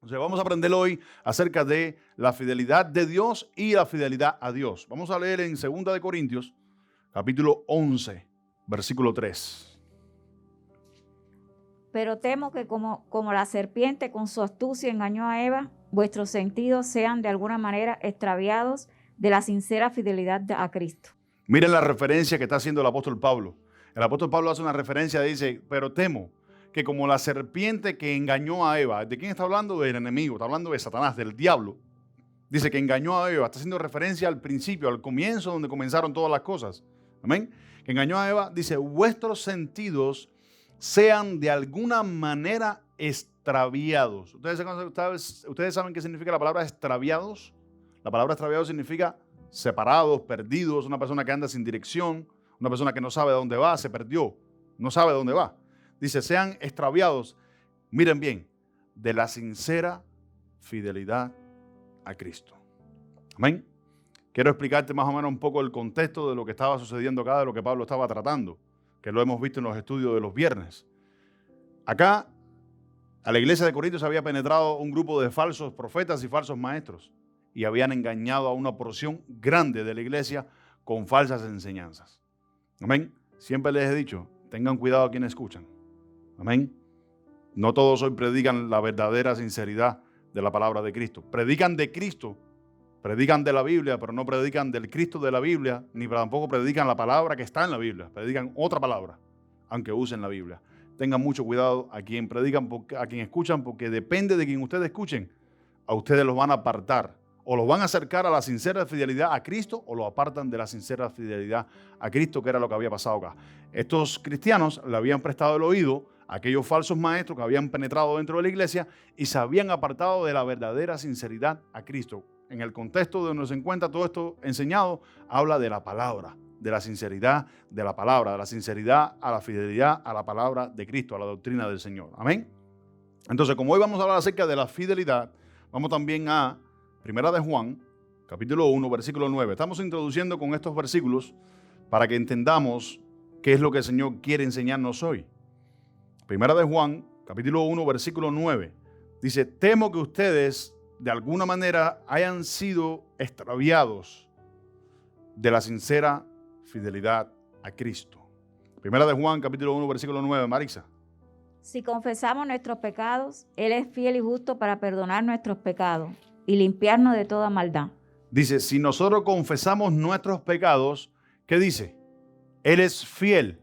Entonces vamos a aprender hoy acerca de la fidelidad de Dios y la fidelidad a Dios. Vamos a leer en 2 de Corintios, capítulo 11, versículo 3. Pero temo que como la serpiente con su astucia engañó a Eva, vuestros sentidos sean de alguna manera extraviados de la sincera fidelidad a Cristo. Miren la referencia que está haciendo el apóstol Pablo. El apóstol Pablo hace una referencia, dice, pero temo que como la serpiente que engañó a Eva. ¿De quién está hablando? Del enemigo, está hablando de Satanás, del diablo. Dice que engañó a Eva, está haciendo referencia al principio, al comienzo donde comenzaron todas las cosas. Amén. Que engañó a Eva, dice, vuestros sentidos sean de alguna manera extraviados. ¿Ustedes saben qué significa la palabra extraviados? La palabra extraviados significa separados, perdidos, una persona que anda sin dirección, una persona que no sabe dónde va, se perdió, no sabe dónde va. Dice, sean extraviados, miren bien, de la sincera fidelidad a Cristo. Amén. Quiero explicarte más o menos un poco el contexto de lo que estaba sucediendo acá, de lo que Pablo estaba tratando, que lo hemos visto en los estudios de los viernes. Acá, a la iglesia de Corintios había penetrado un grupo de falsos profetas y falsos maestros y habían engañado a una porción grande de la iglesia con falsas enseñanzas. Amén. Siempre les he dicho, tengan cuidado a quienes escuchan. Amén. No todos hoy predican la verdadera sinceridad de la palabra de Cristo. Predican de Cristo, predican de la Biblia, pero no predican del Cristo de la Biblia, ni tampoco predican la palabra que está en la Biblia. Predican otra palabra, aunque usen la Biblia. Tengan mucho cuidado a quien predican, a quien escuchan, porque depende de quien ustedes escuchen. A ustedes los van a apartar, o los van a acercar a la sincera fidelidad a Cristo, o los apartan de la sincera fidelidad a Cristo, que era lo que había pasado acá. Estos cristianos le habían prestado el oído a aquellos falsos maestros que habían penetrado dentro de la iglesia y se habían apartado de la verdadera sinceridad a Cristo. En el contexto de donde se encuentra todo esto enseñado, habla de la palabra, de la sinceridad de la palabra, de la sinceridad a la fidelidad a la palabra de Cristo, a la doctrina del Señor. Amén. Entonces, como hoy vamos a hablar acerca de la fidelidad, vamos también a Primera de Juan, capítulo 1, versículo 9. Estamos introduciendo con estos versículos para que entendamos qué es lo que el Señor quiere enseñarnos hoy. Primera de Juan, capítulo 1, versículo 9. Dice, temo que ustedes de alguna manera hayan sido extraviados de la sincera fidelidad a Cristo. Primera de Juan, capítulo 1, versículo 9, Marisa. Si confesamos nuestros pecados, Él es fiel y justo para perdonar nuestros pecados y limpiarnos de toda maldad. Dice, si nosotros confesamos nuestros pecados, ¿qué dice? Él es fiel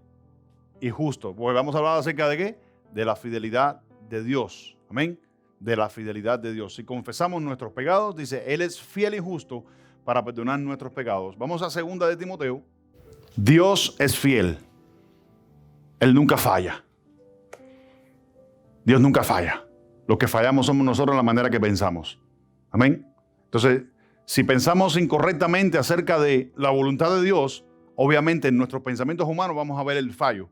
y justo. Pues vamos a hablar acerca de ¿qué? De la fidelidad de Dios. Amén. De la fidelidad de Dios. Si confesamos nuestros pecados, dice, Él es fiel y justo para perdonar nuestros pecados. Vamos a 2 de Timoteo. Dios es fiel. Él nunca falla. Dios nunca falla. Lo que fallamos somos nosotros en la manera que pensamos. Amén. Entonces, si pensamos incorrectamente acerca de la voluntad de Dios, obviamente en nuestros pensamientos humanos vamos a ver el fallo.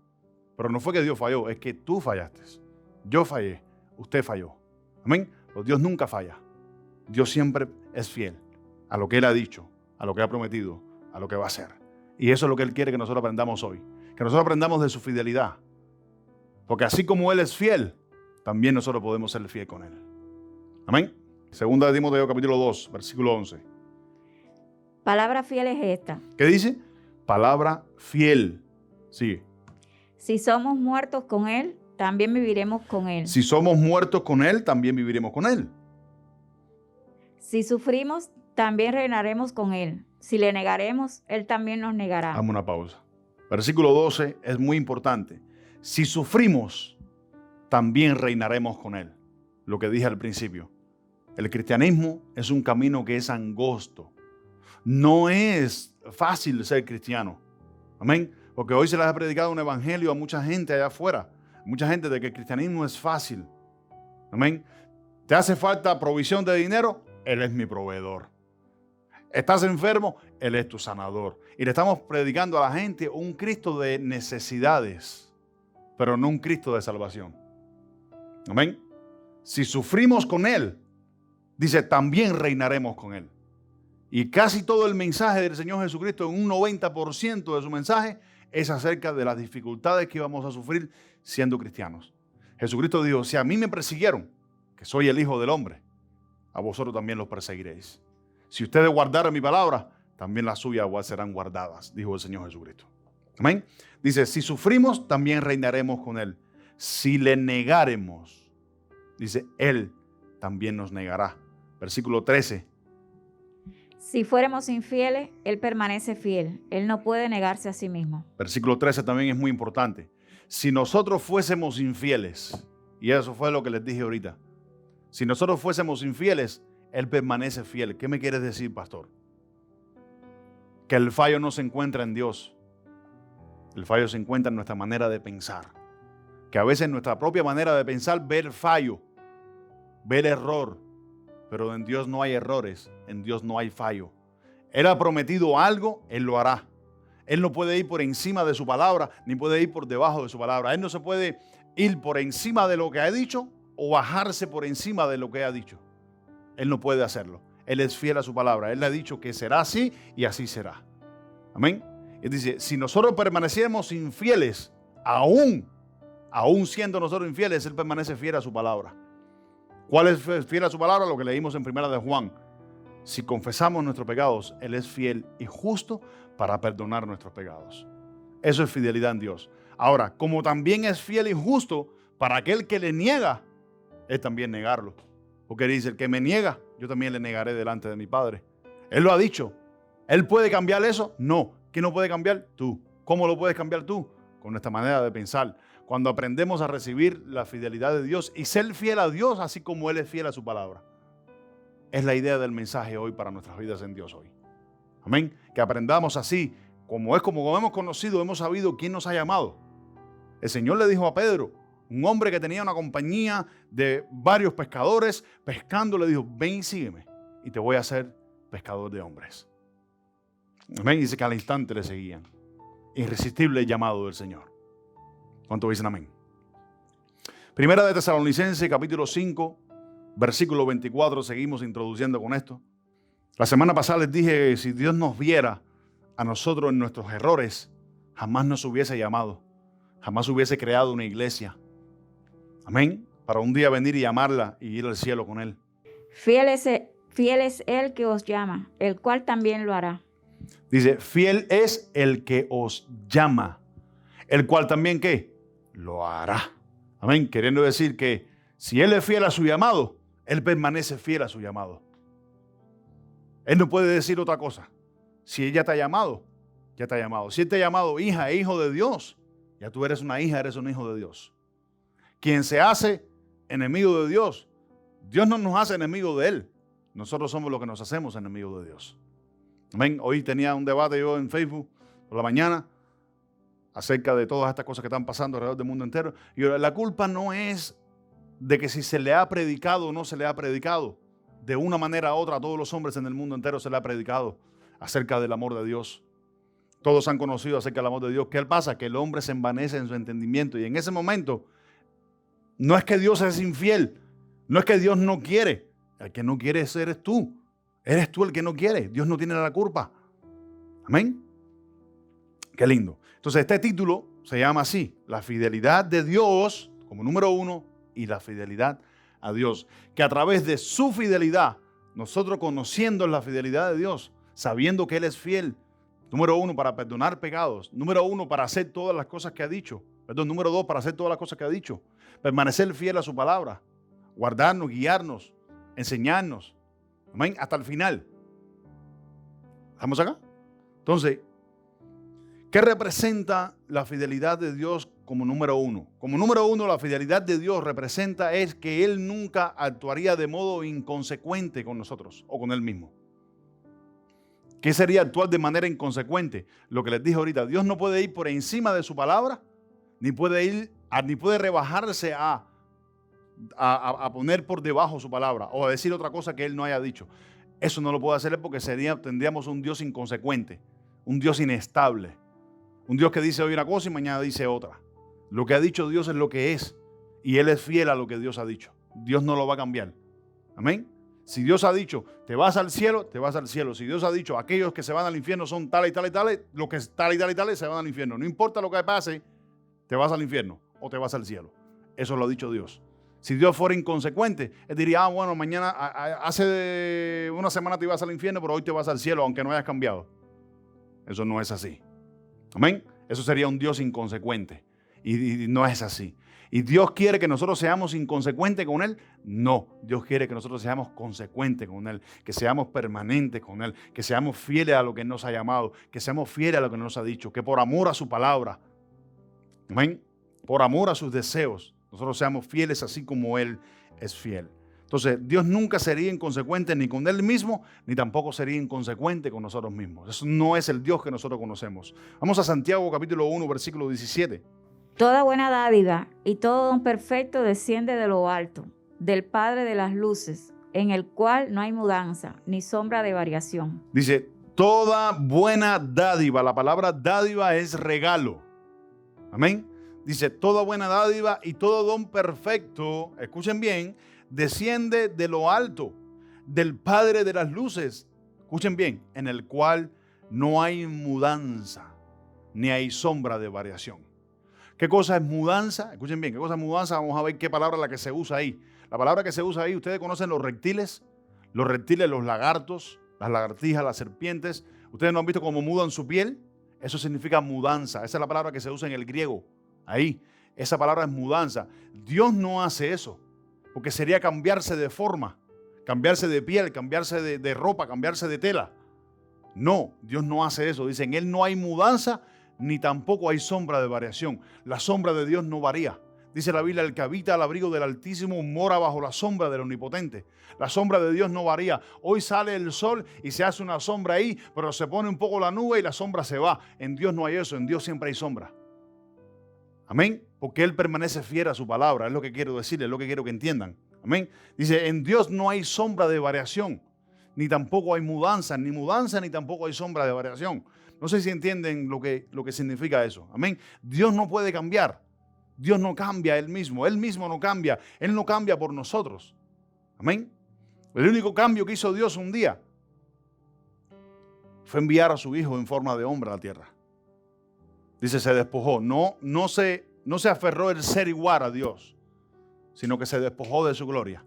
Pero no fue que Dios falló, es que tú fallaste. Yo fallé, usted falló. Amén. Pero Dios nunca falla. Dios siempre es fiel a lo que Él ha dicho, a lo que ha prometido, a lo que va a hacer. Y eso es lo que Él quiere que nosotros aprendamos hoy. Que nosotros aprendamos de su fidelidad. Porque así como Él es fiel, también nosotros podemos ser fiel con Él. Amén. 2 de Timoteo capítulo 2, versículo 11. Palabra fiel es esta. ¿Qué dice? Palabra fiel. Sigue. Si somos muertos con Él, también viviremos con Él. Si somos muertos con Él, también viviremos con Él. Si sufrimos, también reinaremos con Él. Si le negaremos, Él también nos negará. Dame una pausa. Versículo 12 es muy importante. Si sufrimos, también reinaremos con Él. Lo que dije al principio. El cristianismo es un camino que es angosto. No es fácil ser cristiano. Amén. Porque hoy se les ha predicado un evangelio a mucha gente allá afuera. Mucha gente de que el cristianismo es fácil. Amén. ¿Te hace falta provisión de dinero? Él es mi proveedor. ¿Estás enfermo? Él es tu sanador. Y le estamos predicando a la gente un Cristo de necesidades, pero no un Cristo de salvación. Amén. Si sufrimos con Él, dice, también reinaremos con Él. Y casi todo el mensaje del Señor Jesucristo, en un 90% de su mensaje, es acerca de las dificultades que íbamos a sufrir siendo cristianos. Jesucristo dijo, si a mí me persiguieron, que soy el Hijo del Hombre, a vosotros también los perseguiréis. Si ustedes guardaran mi palabra, también las suyas serán guardadas, dijo el Señor Jesucristo. Amén. Dice, si sufrimos, también reinaremos con Él. Si le negáremos, dice, Él también nos negará. Versículo 13. Si fuéramos infieles, Él permanece fiel. Él no puede negarse a sí mismo. Versículo 13 también es muy importante. Si nosotros fuésemos infieles, y eso fue lo que les dije ahorita, si nosotros fuésemos infieles, Él permanece fiel. ¿Qué me quieres decir, pastor? Que el fallo no se encuentra en Dios. El fallo se encuentra en nuestra manera de pensar. Que a veces nuestra propia manera de pensar ve el fallo, ve el error. Pero en Dios no hay errores, en Dios no hay fallo. Él ha prometido algo, Él lo hará. Él no puede ir por encima de su palabra, ni puede ir por debajo de su palabra. Él no se puede ir por encima de lo que ha dicho o bajarse por encima de lo que ha dicho. Él no puede hacerlo. Él es fiel a su palabra. Él le ha dicho que será así y así será. Amén. Él dice, si nosotros permaneciéramos infieles, aún siendo nosotros infieles, Él permanece fiel a su palabra. ¿Cuál es fiel a su palabra? Lo que leímos en 1 de Juan. Si confesamos nuestros pecados, Él es fiel y justo para perdonar nuestros pecados. Eso es fidelidad en Dios. Ahora, como también es fiel y justo para aquel que le niega, es también negarlo. Porque dice, el que me niega, yo también le negaré delante de mi Padre. Él lo ha dicho. ¿Él puede cambiar eso? No. ¿Quién lo puede cambiar? Tú. ¿Cómo lo puedes cambiar tú? Con nuestra manera de pensar. Cuando aprendemos a recibir la fidelidad de Dios y ser fiel a Dios, así como Él es fiel a su palabra. Es la idea del mensaje hoy para nuestras vidas en Dios hoy. Amén. Que aprendamos así, como hemos conocido, hemos sabido quién nos ha llamado. El Señor le dijo a Pedro, un hombre que tenía una compañía de varios pescadores, pescando, le dijo, ven y sígueme y te voy a hacer pescador de hombres. Amén. Dice que al instante le seguían. Irresistible llamado del Señor. ¿Cuántos dicen amén? Primera de Tesalonicenses, capítulo 5, versículo 24. Seguimos introduciendo con esto. La semana pasada les dije que si Dios nos viera a nosotros en nuestros errores, jamás nos hubiese llamado. Jamás hubiese creado una iglesia. Amén. Para un día venir y llamarla y ir al cielo con Él. Fiel es Él que os llama, el cual también lo hará. Dice, fiel es el que os llama, el cual también, ¿qué? Lo hará. Amén. Queriendo decir que si Él es fiel a su llamado, Él permanece fiel a su llamado. Él no puede decir otra cosa. Si ella te ha llamado, ya te ha llamado. Si Él te ha llamado hija e hijo de Dios, ya tú eres una hija, eres un hijo de Dios. Quien se hace enemigo de Dios, Dios no nos hace enemigo de Él. Nosotros somos los que nos hacemos enemigos de Dios. Amén. Hoy tenía un debate yo en Facebook por la mañana acerca de todas estas cosas que están pasando alrededor del mundo entero. Y la culpa no es de que si se le ha predicado o no se le ha predicado. De una manera u otra a todos los hombres en el mundo entero se le ha predicado acerca del amor de Dios. Todos han conocido acerca del amor de Dios. ¿Qué pasa? Que el hombre se envanece en su entendimiento. Y en ese momento, no es que Dios es infiel. No es que Dios no quiere. El que no quiere eres tú. Eres tú el que no quiere. Dios no tiene la culpa. Amén. Qué lindo. Entonces este título se llama así. La fidelidad de Dios como número 1 y la fidelidad a Dios. Que a través de su fidelidad, nosotros conociendo la fidelidad de Dios, sabiendo que Él es fiel. Número 1, para perdonar pecados. Número 1, para hacer todas las cosas que ha dicho. Número 2, para hacer todas las cosas que ha dicho. Permanecer fiel a su palabra. Guardarnos, guiarnos, enseñarnos. Amén. Hasta el final. ¿Estamos acá? Entonces, ¿qué representa la fidelidad de Dios como número 1? Como número 1, la fidelidad de Dios representa es que Él nunca actuaría de modo inconsecuente con nosotros o con Él mismo. ¿Qué sería actuar de manera inconsecuente? Lo que les dije ahorita, Dios no puede ir por encima de su palabra, ni puede rebajarse a poner por debajo su palabra o a decir otra cosa que Él no haya dicho. Eso no lo puede hacer porque tendríamos un Dios inconsecuente, un Dios inestable, un Dios que dice hoy una cosa y mañana dice otra. Lo que ha dicho Dios es lo que es y Él es fiel a lo que Dios ha dicho. Dios no lo va a cambiar. Amén. Si Dios ha dicho, te vas al cielo, te vas al cielo. Si Dios ha dicho, aquellos que se van al infierno son tales y tales y tales, los que tales y tales y tales se van al infierno. No importa lo que pase, te vas al infierno o te vas al cielo. Eso lo ha dicho Dios. Si Dios fuera inconsecuente, Él diría, bueno, mañana, hace una semana te ibas al infierno, pero hoy te vas al cielo, aunque no hayas cambiado. Eso no es así. Amén. Eso sería un Dios inconsecuente. Y no es así. ¿Y Dios quiere que nosotros seamos inconsecuentes con Él? No. Dios quiere que nosotros seamos consecuentes con Él, que seamos permanentes con Él, que seamos fieles a lo que Él nos ha llamado, que seamos fieles a lo que nos ha dicho, que por amor a su palabra, amén, por amor a sus deseos, nosotros seamos fieles así como Él es fiel. Entonces, Dios nunca sería inconsecuente ni con Él mismo, ni tampoco sería inconsecuente con nosotros mismos. Eso no es el Dios que nosotros conocemos. Vamos a Santiago capítulo 1, versículo 17. Toda buena dádiva y todo don perfecto desciende de lo alto, del Padre de las luces, en el cual no hay mudanza ni sombra de variación. Dice, toda buena dádiva. La palabra dádiva es regalo. Amén. Dice, toda buena dádiva y todo don perfecto, escuchen bien, desciende de lo alto, del Padre de las luces. Escuchen bien, en el cual no hay mudanza ni hay sombra de variación. ¿Qué cosa es mudanza? Escuchen bien, ¿qué cosa es mudanza? Vamos a ver qué palabra es la que se usa ahí. La palabra que se usa ahí, ustedes conocen los reptiles, los lagartos, las lagartijas, las serpientes. ¿Ustedes no han visto cómo mudan su piel? Eso significa mudanza. Esa es la palabra que se usa en el griego. Ahí, esa palabra es mudanza. Dios no hace eso, porque sería cambiarse de forma, cambiarse de piel, cambiarse de ropa, cambiarse de tela. No, Dios no hace eso. Dice, en Él no hay mudanza, ni tampoco hay sombra de variación. La sombra de Dios no varía. Dice la Biblia, el que habita al abrigo del Altísimo mora bajo la sombra del Omnipotente. La sombra de Dios no varía. Hoy sale el sol y se hace una sombra ahí, pero se pone un poco la nube y la sombra se va. En Dios no hay eso, en Dios siempre hay sombra. Amén. Porque Él permanece fiel a su palabra. Es lo que quiero decirles, es lo que quiero que entiendan. Amén. Dice, en Dios no hay sombra de variación, ni tampoco hay mudanza, ni tampoco hay sombra de variación. No sé si entienden lo que significa eso. Amén. Dios no puede cambiar. Dios no cambia Él mismo no cambia. Él no cambia por nosotros. Amén. El único cambio que hizo Dios un día fue enviar a su Hijo en forma de hombre a la tierra. Dice, se despojó. No se aferró el ser igual a Dios, sino que se despojó de su gloria.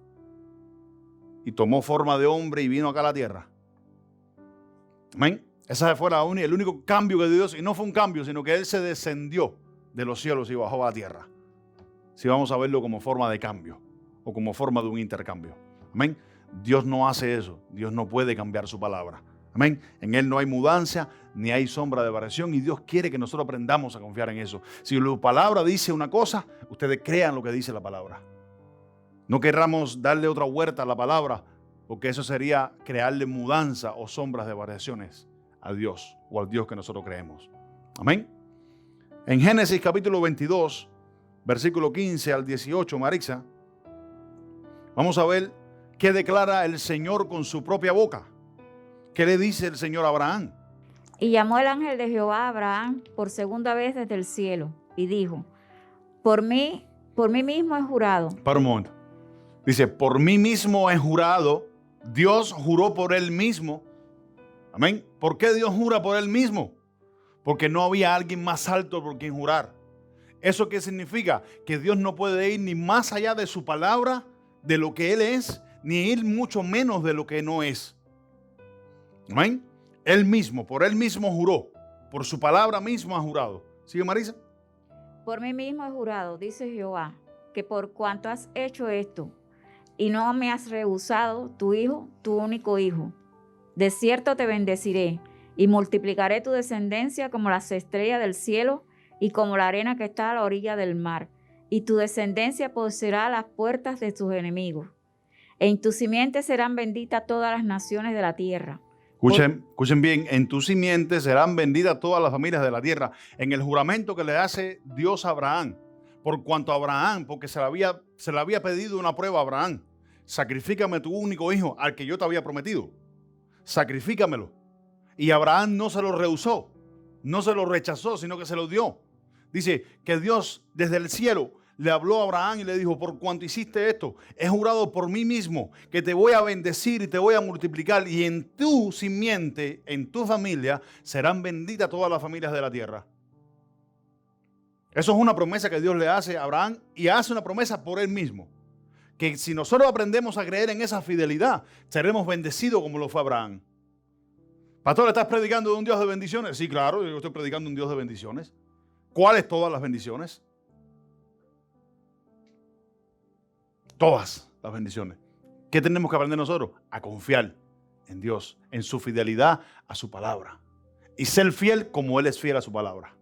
Y tomó forma de hombre y vino acá a la tierra. Amén. Esa fue el único cambio que Dios, y no fue un cambio, sino que Él se descendió de los cielos y bajó a la tierra. Si vamos a verlo como forma de cambio o como forma de un intercambio. Amén. Dios no hace eso. Dios no puede cambiar su palabra. Amén. En Él no hay mudanza ni hay sombra de variación y Dios quiere que nosotros aprendamos a confiar en eso. Si la palabra dice una cosa, ustedes crean lo que dice la palabra. No querramos darle otra vuelta a la palabra, porque eso sería crearle mudanza o sombras de variaciones a Dios o al Dios que nosotros creemos. Amén. En Génesis capítulo 22, versículo 15 al 18, Marisa, vamos a ver qué declara el Señor con su propia boca. ¿Qué le dice el Señor a Abraham? Y llamó el ángel de Jehová a Abraham por segunda vez desde el cielo y dijo, por mí mismo he jurado. Para un momento. Dice, por mí mismo he jurado. Dios juró por Él mismo. Amén. ¿Por qué Dios jura por Él mismo? Porque no había alguien más alto por quien jurar. ¿Eso qué significa? Que Dios no puede ir ni más allá de su palabra, de lo que Él es, ni ir mucho menos de lo que no es. Amén. Él mismo, por Él mismo juró. Por su palabra mismo ha jurado. ¿Sigue, Marisa? Por mí mismo he jurado, dice Jehová, que por cuanto has hecho esto y no me has rehusado tu hijo, tu único hijo, de cierto te bendeciré y multiplicaré tu descendencia como las estrellas del cielo y como la arena que está a la orilla del mar. Y tu descendencia poseerá las puertas de tus enemigos. En tu simiente serán benditas todas las naciones de la tierra. Escuchen bien, en tu simiente serán benditas todas las familias de la tierra. En el juramento que le hace Dios a Abraham, por cuanto a Abraham, porque se le había pedido una prueba a Abraham. Sacrifícame tu único hijo al que yo te había prometido. Sacrifícamelo. Y Abraham no se lo rehusó, no se lo rechazó, sino que se lo dio. Dice que Dios desde el cielo le habló a Abraham y le dijo, por cuanto hiciste esto, he jurado por mí mismo que te voy a bendecir y te voy a multiplicar y en tu simiente, en tu familia, serán benditas todas las familias de la tierra. Eso es una promesa que Dios le hace a Abraham y hace una promesa por Él mismo. que si nosotros aprendemos a creer en esa fidelidad, seremos bendecidos como lo fue Abraham. Pastor, ¿estás predicando de un Dios de bendiciones? Sí, claro, yo estoy predicando un Dios de bendiciones. ¿Cuáles todas las bendiciones? Todas las bendiciones. ¿Qué tenemos que aprender nosotros? A confiar en Dios, en su fidelidad a su palabra. Y ser fiel como Él es fiel a su palabra.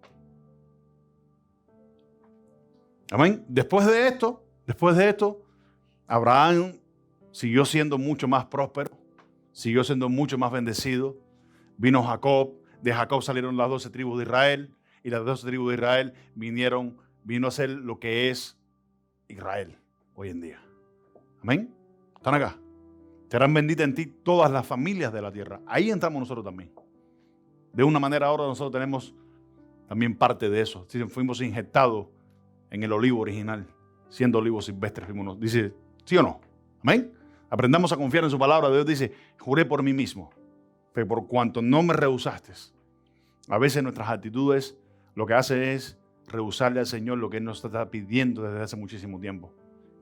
Amén. Después de esto, Abraham siguió siendo mucho más próspero, siguió siendo mucho más bendecido. Vino Jacob, de Jacob salieron las 12 tribus de Israel, y las 12 tribus de Israel vino a ser lo que es Israel hoy en día. Amén. ¿Están acá? Serán benditas en ti todas las familias de la tierra. Ahí entramos nosotros también. De una manera ahora nosotros tenemos también parte de eso. Fuimos inyectados en el olivo original, siendo olivos silvestres. Dice, ¿sí o no? Amén. Aprendamos a confiar en su palabra. Dios dice, juré por mí mismo, que por cuanto no me rehusaste. A veces nuestras actitudes lo que hace es rehusarle al Señor lo que Él nos está pidiendo desde hace muchísimo tiempo.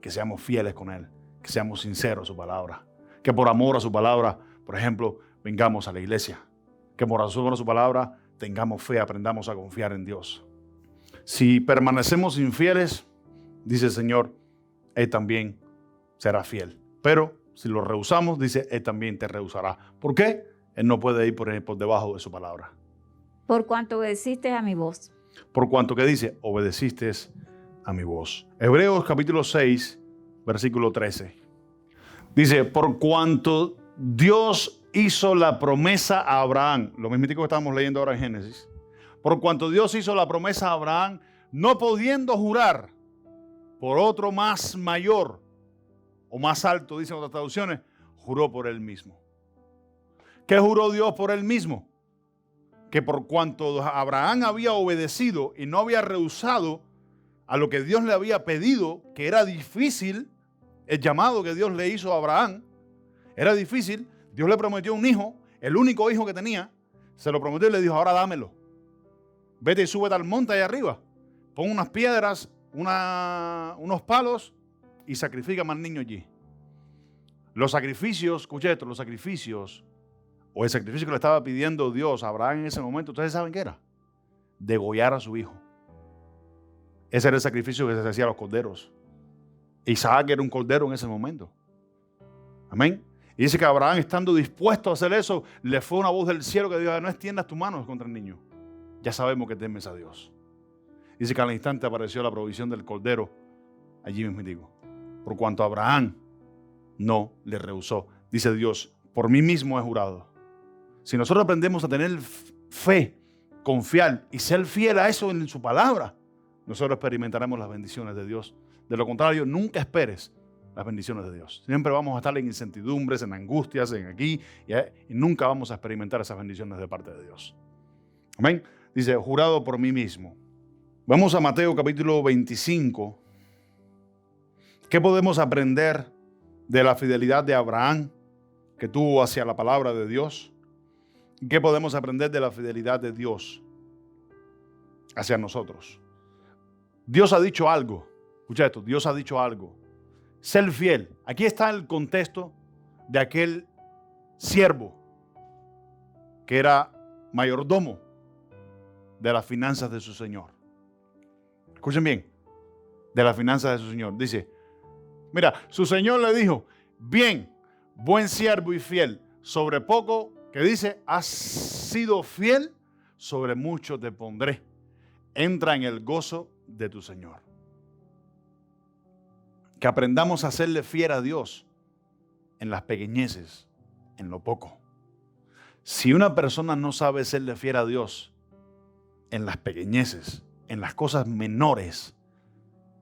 Que seamos fieles con Él, que seamos sinceros a su palabra. Que por amor a su palabra, por ejemplo, vengamos a la iglesia. Que por amor a su palabra tengamos fe, aprendamos a confiar en Dios. Si permanecemos infieles, dice el Señor, Él también será fiel. Pero si lo rehusamos, dice, Él también te rehusará. ¿Por qué? Él no puede ir por debajo de su palabra. Por cuanto obedeciste a mi voz. Por cuanto que dice, obedeciste a mi voz. Hebreos capítulo 6, versículo 13. Dice, por cuanto Dios hizo la promesa a Abraham, lo mismo que estábamos leyendo ahora en Génesis, por cuanto Dios hizo la promesa a Abraham, no pudiendo jurar por otro más mayor o más alto, dicen otras traducciones, juró por él mismo. ¿Qué juró Dios por él mismo? Que por cuanto Abraham había obedecido y no había rehusado a lo que Dios le había pedido, que era difícil, el llamado que Dios le hizo a Abraham, era difícil. Dios le prometió un hijo, el único hijo que tenía, se lo prometió y le dijo, ahora dámelo. Vete y súbete al monte allá arriba, pon unas piedras, unos palos y sacrifícame al niño allí. Los sacrificios, escuche esto, los sacrificios, o el sacrificio que le estaba pidiendo Dios a Abraham en ese momento, ¿ustedes saben qué era? Degollar a su hijo. Ese era el sacrificio que se hacía a los corderos. Isaac era un cordero en ese momento. Amén. Y dice que Abraham, estando dispuesto a hacer eso, le fue una voz del cielo que dijo, no extiendas tus manos contra el niño. Ya sabemos que temes a Dios. Dice que al instante apareció la provisión del cordero. Allí mismo digo. Por cuanto Abraham no le rehusó. Dice Dios, por mí mismo he jurado. Si nosotros aprendemos a tener fe, confiar y ser fiel a eso en su palabra, nosotros experimentaremos las bendiciones de Dios. De lo contrario, nunca esperes las bendiciones de Dios. Siempre vamos a estar en incertidumbres, en angustias, en aquí, y nunca vamos a experimentar esas bendiciones de parte de Dios. Amén. Dice, jurado por mí mismo. Vamos a Mateo capítulo 25. ¿Qué podemos aprender de la fidelidad de Abraham que tuvo hacia la palabra de Dios? ¿Qué podemos aprender de la fidelidad de Dios hacia nosotros? Dios ha dicho algo. Escucha esto, Dios ha dicho algo. Ser fiel. Aquí está el contexto de aquel siervo que era mayordomo de las finanzas de su señor. Escuchen bien, de las finanzas de su señor. Dice, mira, su señor le dijo, bien, buen siervo y fiel, sobre poco, que dice, has sido fiel, sobre mucho te pondré. Entra en el gozo de tu Señor. Que aprendamos a serle fiel a Dios en las pequeñeces, en lo poco. Si una persona no sabe serle fiel a Dios en las pequeñeces, en las cosas menores,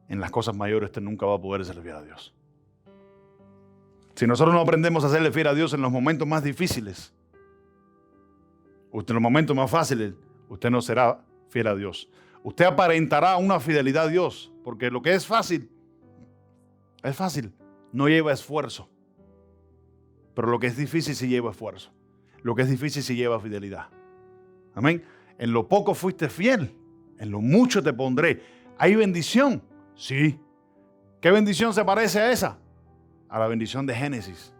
en las cosas mayores, usted nunca va a poder serle fiel a Dios. Si nosotros no aprendemos a serle fiel a Dios en los momentos más difíciles, usted en los momentos más fáciles, usted no será fiel a Dios. Usted aparentará una fidelidad a Dios, porque lo que es fácil, no lleva esfuerzo. Pero lo que es difícil sí lleva esfuerzo. Lo que es difícil sí lleva fidelidad. Amén. En lo poco fuiste fiel, en lo mucho te pondré. ¿Hay bendición? Sí. ¿Qué bendición se parece a esa? a la bendición de Génesis.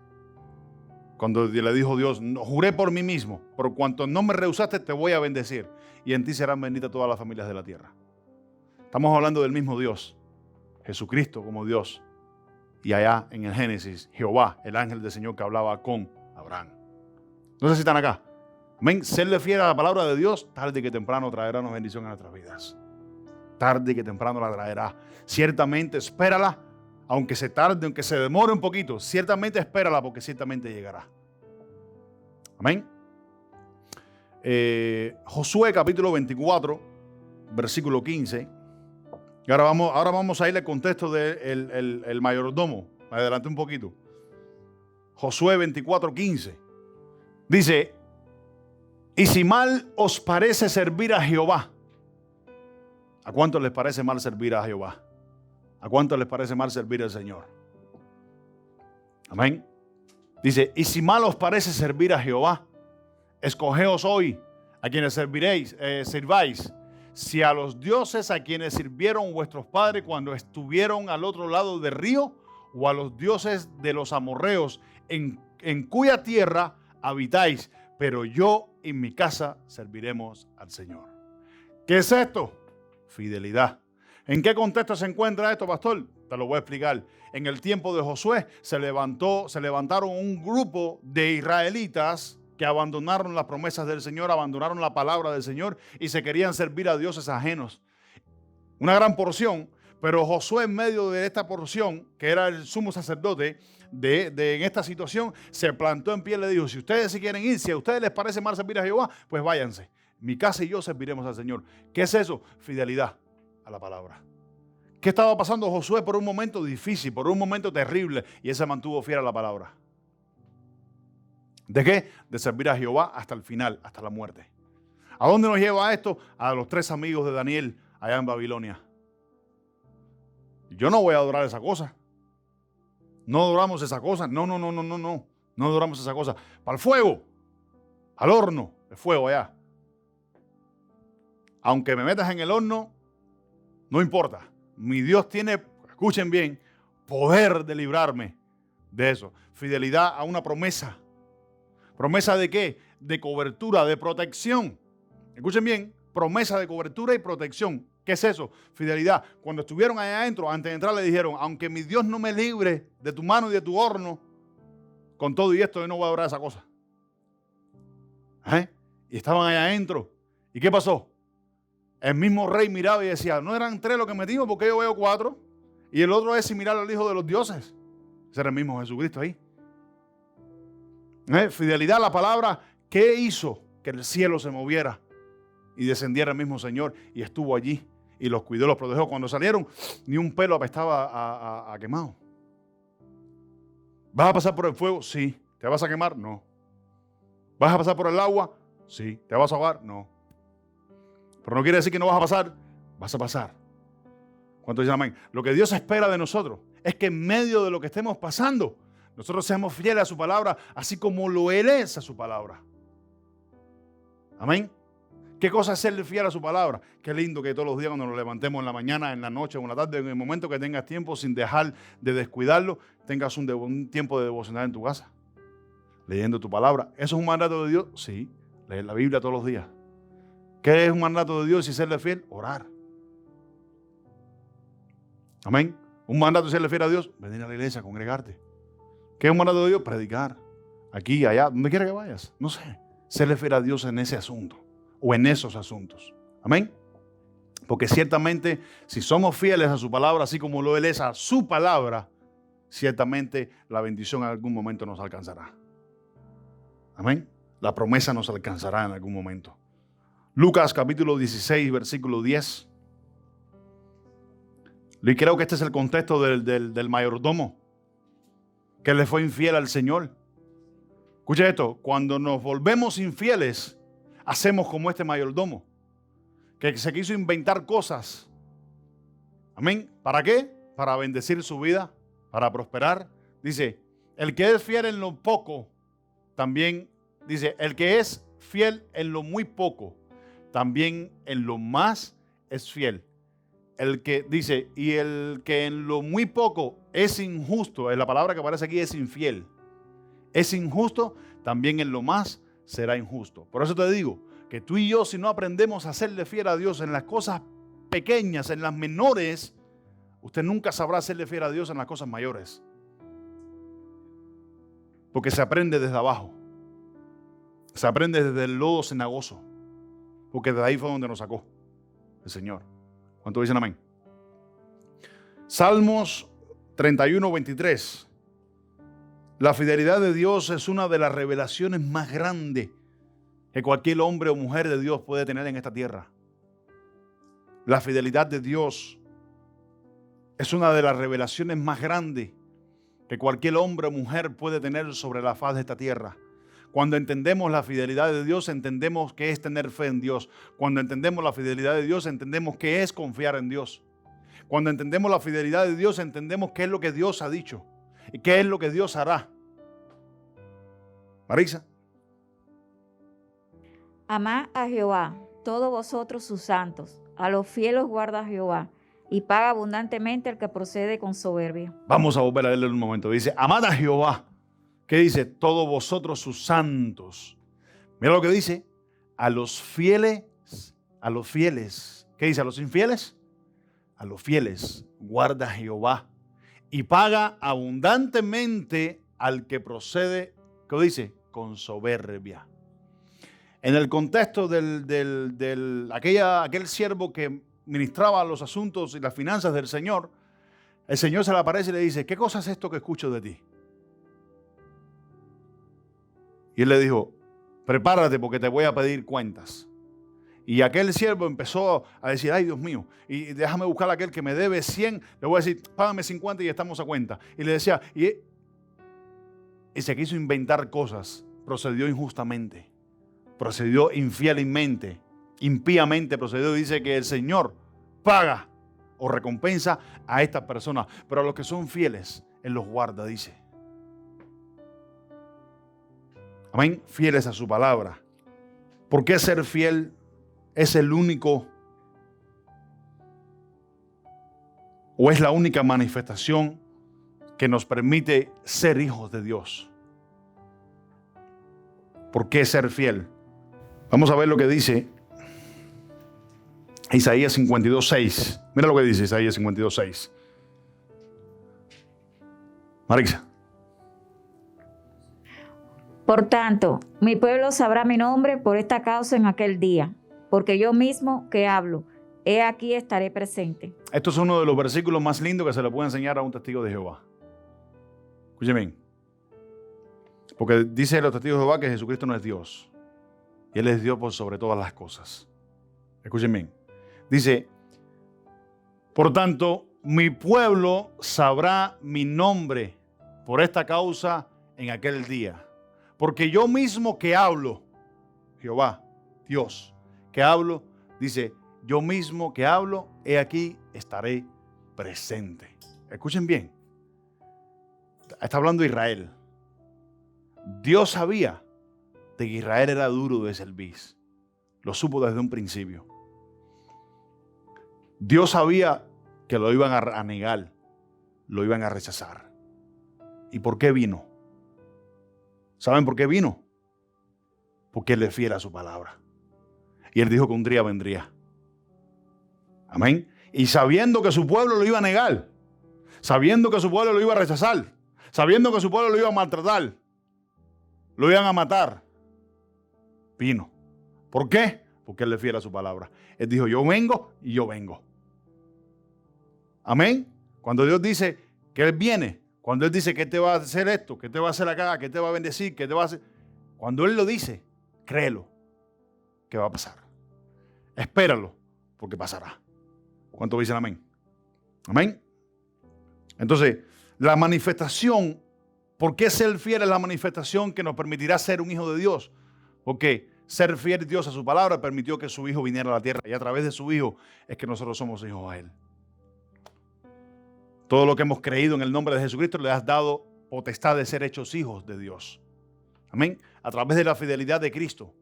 Cuando le dijo Dios, no, juré por mí mismo, por cuanto no me rehusaste te voy a bendecir y en ti serán benditas todas las familias de la tierra. Estamos hablando del mismo Dios, Jesucristo como Dios. Y allá en el Génesis, Jehová, el ángel del Señor que hablaba con Abraham. No sé si están acá. Amén. Serle fiel a la palabra de Dios, tarde que temprano traerá una bendición a nuestras vidas. Tarde que temprano la traerá. Ciertamente espérala, aunque se tarde, aunque se demore un poquito. Ciertamente espérala porque ciertamente llegará. Amén. Josué capítulo 24, versículo 15. Y ahora vamos a ir al contexto del mayordomo. Me adelanté un poquito. Josué 24, 15. Dice, y si mal os parece servir a Jehová. ¿A cuántos les parece mal servir a Jehová? ¿A cuántos les parece mal servir al Señor? Amén. Dice, y si mal os parece servir a Jehová, escogeos hoy a quienes sirváis. Si a los dioses a quienes sirvieron vuestros padres cuando estuvieron al otro lado del río, o a los dioses de los amorreos en cuya tierra habitáis, pero yo y mi casa serviremos al Señor. ¿Qué es esto? Fidelidad. ¿En qué contexto se encuentra esto, pastor? Te lo voy a explicar. En el tiempo de Josué se levantaron un grupo de israelitas que abandonaron las promesas del Señor, abandonaron la palabra del Señor y se querían servir a dioses ajenos. Una gran porción, pero Josué en medio de esta porción, que era el sumo sacerdote en esta situación, se plantó en pie y le dijo, si ustedes se quieren ir, si a ustedes les parece mal servir a Jehová, pues váyanse. Mi casa y yo serviremos al Señor. ¿Qué es eso? Fidelidad a la palabra. ¿Qué estaba pasando Josué por un momento difícil, por un momento terrible? Y él se mantuvo fiel a la palabra. ¿De qué? De servir a Jehová hasta el final, hasta la muerte. ¿A dónde nos lleva esto? A los 3 amigos de Daniel allá en Babilonia. Yo no voy a adorar esa cosa. No adoramos esa cosa. No. No adoramos esa cosa. Para el fuego. Al horno. El fuego allá. Aunque me metas en el horno, no importa. Mi Dios tiene, escuchen bien, poder de librarme de eso. Fidelidad a una promesa. ¿Promesa de qué? De cobertura, de protección. Escuchen bien, promesa de cobertura y protección. ¿Qué es eso? Fidelidad. Cuando estuvieron allá adentro, antes de entrar le dijeron, aunque mi Dios no me libre de tu mano y de tu horno, con todo y esto yo no voy a adorar esa cosa. Y estaban allá adentro. ¿Y qué pasó? El mismo rey miraba y decía, no eran 3 los que metimos porque yo veo 4. Y el otro es similar al hijo de los dioses. Ese era el mismo Jesucristo ahí. Fidelidad a la palabra. ¿Qué hizo que el cielo se moviera y descendiera el mismo Señor y estuvo allí y los cuidó, los protegió? Cuando salieron, ni un pelo apestaba a quemado. ¿Vas a pasar por el fuego? Sí. ¿Te vas a quemar? No. ¿Vas a pasar por el agua? Sí. ¿Te vas a ahogar? No. Pero no quiere decir que no vas a pasar. Vas a pasar. ¿Cuántos dicen amén? Lo que Dios espera de nosotros es que en medio de lo que estemos pasando, nosotros seamos fieles a su palabra, así como lo Él es a su palabra. Amén. ¿Qué cosa es ser fiel a su palabra? Qué lindo que todos los días cuando nos levantemos en la mañana, en la noche o en la tarde, en el momento que tengas tiempo, sin dejar de descuidarlo, tengas un tiempo de devocional en tu casa, leyendo tu palabra. ¿Eso es un mandato de Dios? Sí, leer la Biblia todos los días. ¿Qué es un mandato de Dios y serle fiel? Orar. Amén. Un mandato de serle fiel a Dios, venir a la iglesia, congregarte. ¿Qué es un mandato de Dios? Predicar. Aquí, allá, donde quiera que vayas. No sé. Serle fiel a Dios en ese asunto o en esos asuntos. Amén. Porque ciertamente, si somos fieles a su palabra, así como lo Él es a su palabra, ciertamente la bendición en algún momento nos alcanzará. Amén. La promesa nos alcanzará en algún momento. Lucas capítulo 16, versículo 10. Y creo que este es el contexto del mayordomo que le fue infiel al Señor. Escucha esto, cuando nos volvemos infieles, hacemos como este mayordomo, que se quiso inventar cosas. Amén. ¿Para qué? Para bendecir su vida, para prosperar. Dice, el que es fiel en lo poco, también, dice, el que es fiel en lo muy poco, también en lo más es fiel. el que dice, y el que en lo muy poco es injusto, es la palabra que aparece aquí, es infiel. Es injusto, también en lo más será injusto. Por eso te digo que tú y yo, si no aprendemos a serle fiel a Dios en las cosas pequeñas, en las menores, usted nunca sabrá serle fiel a Dios en las cosas mayores. Porque se aprende desde abajo. Se aprende desde el lodo cenagoso. Porque de ahí fue donde nos sacó el Señor. ¿Cuánto dicen amén? Salmos 31, 23. La fidelidad de Dios es una de las revelaciones más grandes que cualquier hombre o mujer de Dios puede tener en esta tierra. La fidelidad de Dios es una de las revelaciones más grandes que cualquier hombre o mujer puede tener sobre la faz de esta tierra. Cuando entendemos la fidelidad de Dios, entendemos qué es tener fe en Dios. Cuando entendemos la fidelidad de Dios, entendemos qué es confiar en Dios. Cuando entendemos la fidelidad de Dios, entendemos qué es lo que Dios ha dicho y qué es lo que Dios hará. Marisa. Amad a Jehová, todos vosotros sus santos, a los fieles guarda Jehová, y paga abundantemente al que procede con soberbia. Vamos a volver a leerlo en un momento. Dice, amad a Jehová. ¿Qué dice? Todos vosotros sus santos. Mira lo que dice. A los fieles. ¿Qué dice? ¿A los infieles? A los fieles guarda Jehová y paga abundantemente al que procede, ¿qué dice? Con soberbia. En el contexto aquel siervo que ministraba los asuntos y las finanzas del Señor, el Señor se le aparece y le dice, ¿qué cosa es esto que escucho de ti? Y él le dijo, prepárate porque te voy a pedir cuentas. Y aquel siervo empezó a decir, ay Dios mío, y déjame buscar a aquel que me debe 100, le voy a decir, págame 50 y estamos a cuenta. Y le decía, y se quiso inventar cosas, procedió injustamente, procedió infielmente, impíamente procedió. Dice que el Señor paga o recompensa a estas personas, pero a los que son fieles, Él los guarda, dice. Amén, fieles a su palabra. ¿Por qué ser fiel es el único o es la única manifestación que nos permite ser hijos de Dios? ¿Por qué ser fiel? Vamos a ver lo que dice Isaías 52:6. Mira lo que dice Isaías 52:6. Marisa. Por tanto, mi pueblo sabrá mi nombre por esta causa en aquel día, porque yo mismo que hablo, he aquí estaré presente. Esto es uno de los versículos más lindos que se le puede enseñar a un testigo de Jehová. Escúcheme. Porque dice los testigos de Jehová que Jesucristo no es Dios. Y Él es Dios por sobre todas las cosas. Escúcheme. Dice, por tanto, mi pueblo sabrá mi nombre por esta causa en aquel día. Porque yo mismo que hablo, Jehová, Dios, que hablo, dice, yo mismo que hablo, he aquí estaré presente. Escuchen bien. Está hablando Israel. Dios sabía de que Israel era duro de cerviz. Lo supo desde un principio. Dios sabía que lo iban a negar, lo iban a rechazar. ¿Y por qué vino? ¿Saben por qué vino? Porque Él es fiel a su palabra. Y Él dijo que un día vendría. Amén. Y sabiendo que su pueblo lo iba a negar, sabiendo que su pueblo lo iba a rechazar, sabiendo que su pueblo lo iba a maltratar, lo iban a matar, vino. ¿Por qué? Porque Él es fiel a su palabra. Él dijo, yo vengo y yo vengo. Amén. Cuando Dios dice que Él viene, cuando Él dice que te va a hacer esto, que te va a hacer acá, que te va a bendecir, que te va a hacer... Cuando Él lo dice, créelo que va a pasar. Espéralo, porque pasará. ¿Cuánto dicen amén? Amén. Entonces, la manifestación, ¿por qué ser fiel es la manifestación que nos permitirá ser un hijo de Dios? Porque ser fiel Dios a su palabra permitió que su Hijo viniera a la tierra y a través de su Hijo es que nosotros somos hijos a Él. Todo lo que hemos creído en el nombre de Jesucristo le has dado potestad de ser hechos hijos de Dios. Amén. A través de la fidelidad de Cristo,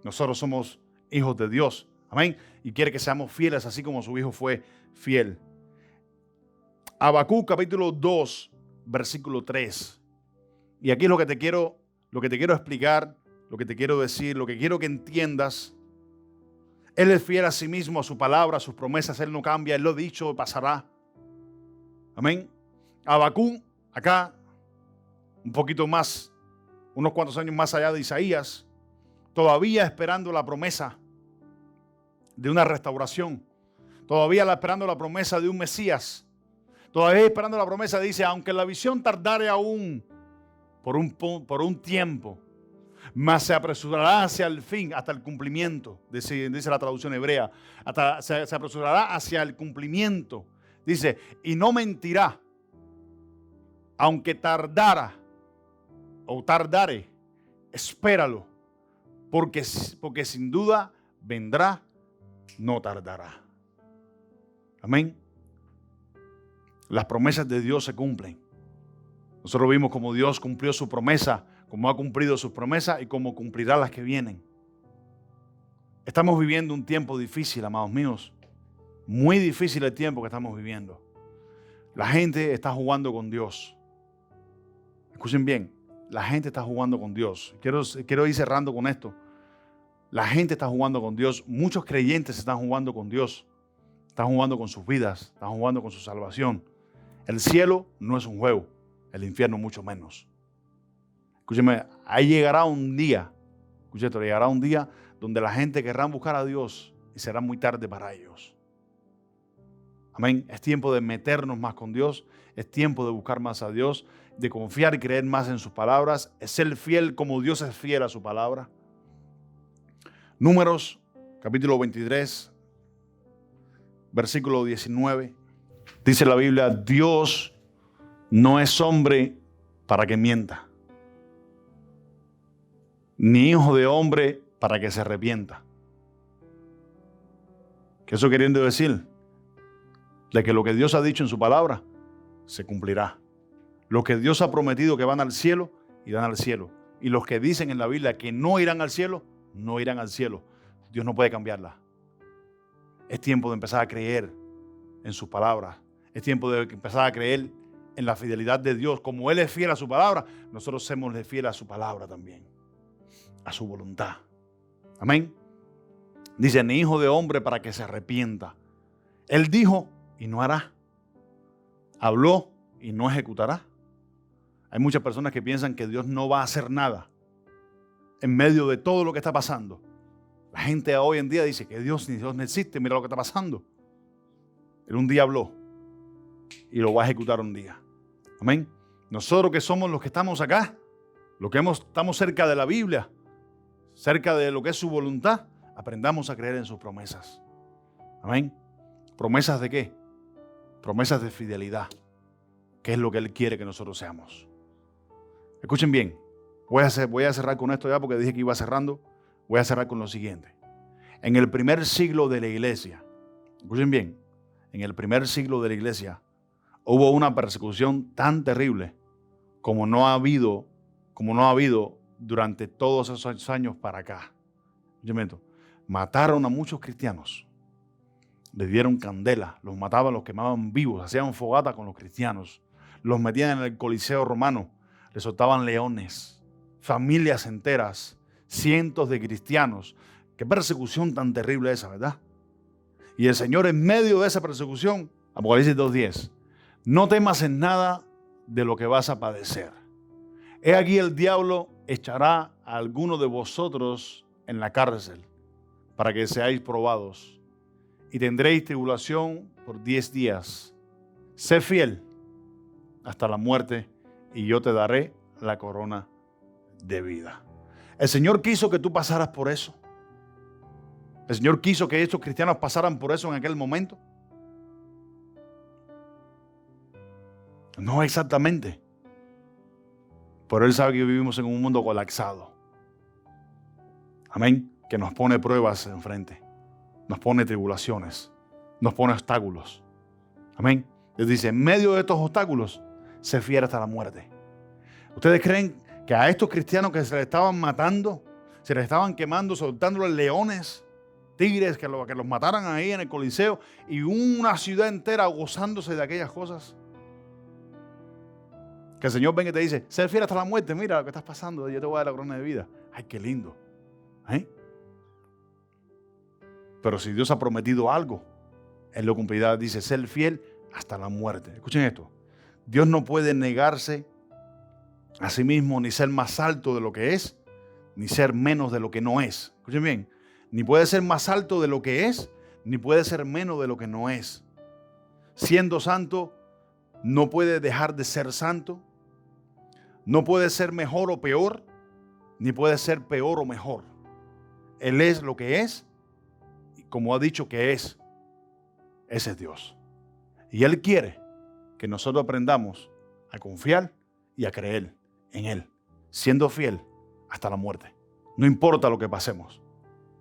nosotros somos hijos de Dios. Amén. Y quiere que seamos fieles así como su Hijo fue fiel. Habacuc capítulo 2, versículo 3. Y aquí es lo que te quiero explicar, lo que te quiero decir, lo que quiero que entiendas. Él es fiel a sí mismo, a su palabra, a sus promesas. Él no cambia, Él lo ha dicho, pasará. Amén. Habacuc, acá, un poquito más, unos cuantos años más allá de Isaías, todavía esperando la promesa de una restauración, todavía esperando la promesa de un Mesías, todavía esperando la promesa, dice, aunque la visión tardare aún por un tiempo, mas se apresurará hacia el fin, hasta el cumplimiento, dice la traducción hebrea, se apresurará hacia el cumplimiento, dice, y no mentirá, aunque tardara o tardare, espéralo, porque sin duda vendrá, no tardará. Amén. Las promesas de Dios se cumplen. Nosotros vimos cómo Dios cumplió su promesa, cómo ha cumplido sus promesas y cómo cumplirá las que vienen. Estamos viviendo un tiempo difícil, amados míos. Muy difícil el tiempo que estamos viviendo. La gente está jugando con Dios. Escuchen bien, la gente está jugando con Dios. Quiero ir cerrando con esto. La gente está jugando con Dios. Muchos creyentes están jugando con Dios. Están jugando con sus vidas. Están jugando con su salvación. El cielo no es un juego. El infierno mucho menos. Escúcheme, ahí llegará un día. Llegará un día donde la gente querrá buscar a Dios y será muy tarde para ellos. Amén. Es tiempo de meternos más con Dios. Es tiempo de buscar más a Dios. De confiar y creer más en sus palabras. Es ser fiel como Dios es fiel a su palabra. Números, capítulo 23, versículo 19. Dice la Biblia, Dios no es hombre para que mienta, ni hijo de hombre para que se arrepienta. ¿Qué eso queriendo decir? De que lo que Dios ha dicho en su palabra se cumplirá. Lo que Dios ha prometido que van al cielo, irán al cielo. Y los que dicen en la Biblia que no irán al cielo, no irán al cielo. Dios no puede cambiarla. Es tiempo de empezar a creer en sus palabras. Es tiempo de empezar a creer en la fidelidad de Dios. Como Él es fiel a su palabra, nosotros somos fieles a su palabra también. A su voluntad. Amén. Dice, ni hijo de hombre para que se arrepienta. Él dijo y no hará. Habló y no ejecutará. Hay muchas personas que piensan que Dios no va a hacer nada en medio de todo lo que está pasando. La gente hoy en día dice que Dios no existe, mira lo que está pasando. Él un día habló y lo va a ejecutar un día. Amén. Nosotros que somos los que estamos acá, los que estamos cerca de la Biblia, cerca de lo que es su voluntad, aprendamos a creer en sus promesas. Amén. ¿Promesas de qué? Promesas de fidelidad, que es lo que Él quiere que nosotros seamos. Escuchen bien, voy a cerrar con esto ya porque dije que iba cerrando. Voy a cerrar con lo siguiente. En el primer siglo de la iglesia, escuchen bien, en el primer siglo de la iglesia hubo una persecución tan terrible como no ha habido durante todos esos años para acá. Mataron a muchos cristianos, les dieron candela, los mataban, los quemaban vivos, hacían fogata con los cristianos, los metían en el Coliseo romano, les soltaban leones, familias enteras, cientos de cristianos. Qué persecución tan terrible esa, ¿verdad? Y el Señor en medio de esa persecución, Apocalipsis 2:10, no temas en nada de lo que vas a padecer. He aquí el diablo echará a alguno de vosotros en la cárcel para que seáis probados y tendréis tribulación por 10 días. Sé fiel hasta la muerte y yo te daré la corona de vida. El Señor quiso que tú pasaras por eso. El Señor quiso que estos cristianos pasaran por eso en aquel momento. No exactamente. Pero Él sabe que vivimos en un mundo colapsado. Amén. Que nos pone pruebas enfrente. Nos pone tribulaciones. Nos pone obstáculos. Amén. Él dice, en medio de estos obstáculos, sé fiel hasta la muerte. ¿Ustedes creen que a estos cristianos que se les estaban matando, se les estaban quemando, soltándoles leones, mártires, que los mataran ahí en el Coliseo y una ciudad entera gozándose de aquellas cosas. Que el Señor venga y te dice, ser fiel hasta la muerte, mira lo que estás pasando, yo te voy a dar la corona de vida. Ay, qué lindo. Pero si Dios ha prometido algo, Él lo cumplirá. Dice, ser fiel hasta la muerte. Escuchen esto. Dios no puede negarse a sí mismo, ni ser más alto de lo que es, ni ser menos de lo que no es. Escuchen bien. Ni puede ser más alto de lo que es, ni puede ser menos de lo que no es. Siendo santo, no puede dejar de ser santo. No puede ser mejor o peor, ni puede ser peor o mejor. Él es lo que es, y como ha dicho que es, ese es Dios. Y Él quiere que nosotros aprendamos a confiar y a creer en Él, siendo fiel hasta la muerte. No importa lo que pasemos,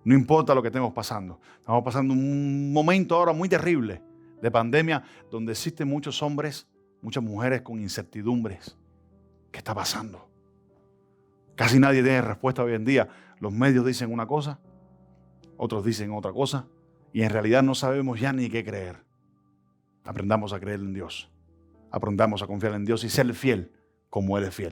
no importa lo que estemos pasando. Estamos pasando un momento ahora muy terrible de pandemia, donde existen muchos hombres, muchas mujeres con incertidumbres. ¿Qué está pasando? Casi nadie tiene respuesta hoy en día. Los medios dicen una cosa, otros dicen otra cosa, y en realidad no sabemos ya ni qué creer. Aprendamos a creer en Dios. Aprendamos a confiar en Dios y ser fiel como Él es fiel.